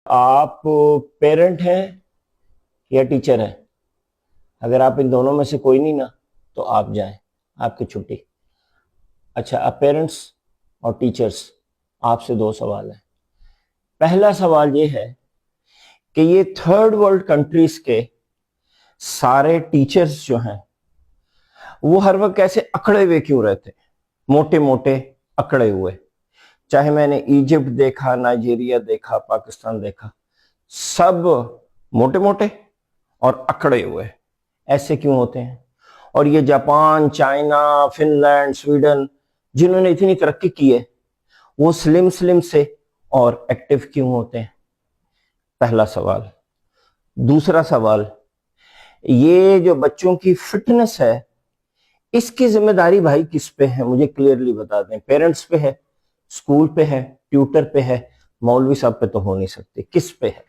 آپ پیرنٹ ہیں یا ٹیچر ہیں؟ اگر آپ ان دونوں میں سے کوئی نہیں نا تو آپ جائیں، آپ کی چھٹی۔ اچھا، اب پیرنٹس اور ٹیچرز، آپ سے دو سوال ہیں۔ پہلا سوال یہ ہے کہ یہ تھرڈ ورلڈ کنٹریز کے سارے ٹیچرز جو ہیں وہ ہر وقت ایسے اکڑے ہوئے کیوں رہتے ہیں؟ موٹے موٹے اکڑے ہوئے، چاہے میں نے ایجپٹ دیکھا، نائجیریا دیکھا، پاکستان دیکھا، سب موٹے موٹے اور اکڑے ہوئے ایسے کیوں ہوتے ہیں؟ اور یہ Japan, China, Finland, Sweden جنہوں نے اتنی ترقی کی ہے وہ سلم سلم سے اور ایکٹیو کیوں ہوتے ہیں؟ پہلا سوال۔ دوسرا سوال، یہ جو بچوں کی فٹنس ہے اس کی ذمہ داری بھائی کس پہ ہے؟ مجھے کلیئرلی بتا دیں۔ پیرنٹس پہ ہے، اسکول پہ ہے، ٹیوٹر پہ ہے، مولوی صاحب پہ تو ہو نہیں سکتی، کس پہ ہے؟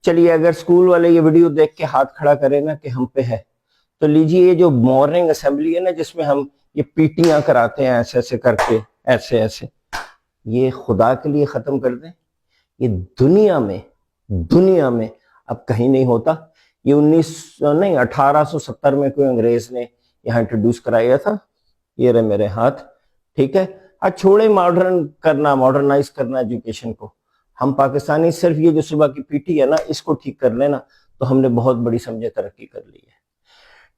چلیے اگر اسکول والے یہ ویڈیو دیکھ کے ہاتھ کھڑا کرے نا کہ ہم پہ ہے تو لیجیے یہ جو مارننگ اسمبلی ہے نا جس میں ہم یہ پیٹیاں کراتے ہیں ایسے ایسے کر کے، ایسے ایسے، یہ خدا کے لیے ختم کر دیں۔ یہ دنیا میں اب کہیں نہیں ہوتا۔ یہ 1870 میں کوئی انگریز نے یہاں انٹروڈیوس کرایا تھا۔ یہ رہے میرے ہاتھ، ٹھیک ہے۔ آج چھوڑے ماڈرنائز کرنا ایجوکیشن کو، ہم پاکستانی صرف یہ جو صبح کی پیٹی ہے نا اس کو ٹھیک کر لینا تو ہم نے بہت بڑی سمجھے ترقی کر لی ہے۔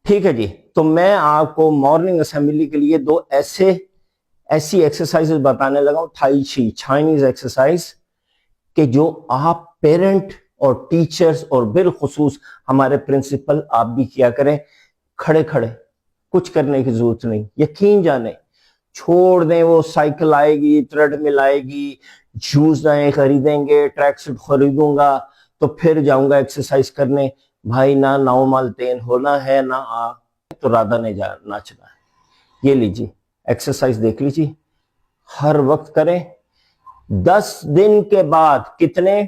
ٹھیک ہے جی، تو میں آپ کو مارننگ اسمبلی کے لیے دو ایسی ایکسرسائز بتانے لگا ہوں، تھائی چی، چائنیز ایکسرسائز، کہ جو آپ پیرنٹ اور ٹیچرز اور بالخصوص ہمارے پرنسپل آپ بھی کیا کریں۔ کھڑے کھڑے کچھ کرنے کی ضرورت نہیں، یقین جانیں، چھوڑ دیں وہ سائیکل آئے گی، تھریڈ مل آئے گی، شوز نئے خریدیں گے، ٹریک سوٹ خریدوں گا تو پھر جاؤں گا ایکسرسائز کرنے۔ بھائی نہ نو مال تین ہونا ہے، نہ تو رادھا نے ناچنا ہے۔ یہ لیجیے ایکسرسائز دیکھ لیجیے، ہر وقت کریں۔ 10 دن کے بعد کتنے؟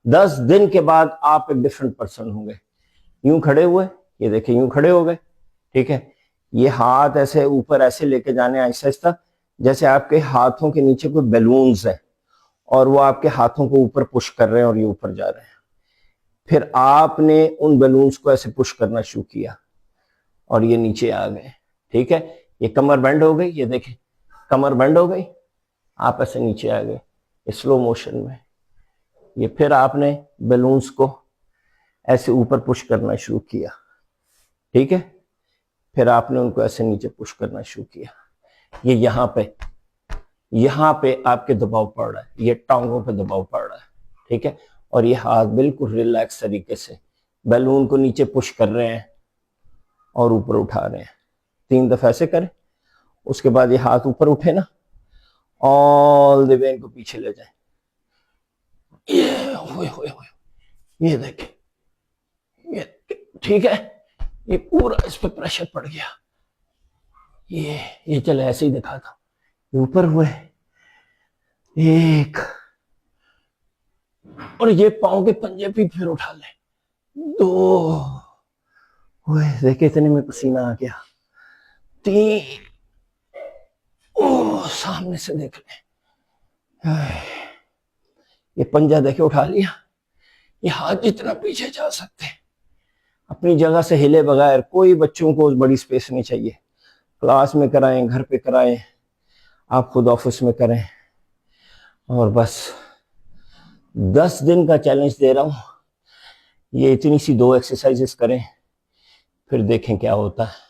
10 دن کے بعد آپ ایک ڈیفرنٹ پرسن ہوں گے۔ یوں کھڑے ہوئے، یہ دیکھیں یوں کھڑے ہو گئے، ٹھیک ہے۔ یہ ہاتھ ایسے اوپر ایسے لے کے جانے آہستہ آہستہ، جیسے آپ کے ہاتھوں کے نیچے کوئی بیلونز ہیں اور وہ آپ کے ہاتھوں کو اوپر پش کر رہے ہیں اور یہ اوپر جا رہے ہیں۔ پھر آپ نے ان بیلونز کو ایسے پش کرنا شروع کیا اور یہ نیچے آ گئے، ٹھیک ہے۔ یہ کمر بینڈ ہو گئی، یہ دیکھیں کمر بینڈ ہو گئی، آپ ایسے نیچے آ گئے سلو موشن میں۔ یہ پھر آپ نے بیلونز کو ایسے اوپر پش کرنا شروع کیا، ٹھیک ہے۔ پھر آپ نے ان کو ایسے نیچے پش کرنا شروع کیا۔ یہ یہاں پہ آپ کے دباؤ پڑ رہا ہے، یہ ٹانگوں پہ دباؤ پڑ رہا ہے، ٹھیک ہے۔ اور یہ ہاتھ بالکل ریلیکس طریقے سے بیلون کو نیچے پش کر رہے ہیں اور اوپر اٹھا رہے ہیں۔ 3 دفعہ ایسے کریں، اس کے بعد یہ ہاتھ اوپر اٹھے نا، آل دی وے ان کو پیچھے لے جائیں۔ یہ دیکھیں، یہ ٹھیک ہے، یہ پورا اس پہ پریشر پڑ گیا۔ یہ چلے ایسے ہی دکھا تھا، اوپر ہوئے 1، اور یہ پاؤں کے پنجے بھی پھر اٹھا لیں 2 ہوئے، دیکھیں اتنے میں پسینہ آ گیا 3، سامنے سے دیکھ لیں، یہ پنجہ دیکھیں اٹھا لیا۔ یہ ہاتھ جتنا پیچھے جا سکتے اپنی جگہ سے ہلے بغیر، کوئی بچوں کو بڑی سپیس نہیں چاہیے، کلاس میں کرائیں، گھر پہ کرائیں، آپ خود آفس میں کریں، اور بس 10 دن کا چیلنج دے رہا ہوں۔ یہ اتنی سی 2 ایکسرسائزز کریں، پھر دیکھیں کیا ہوتا ہے۔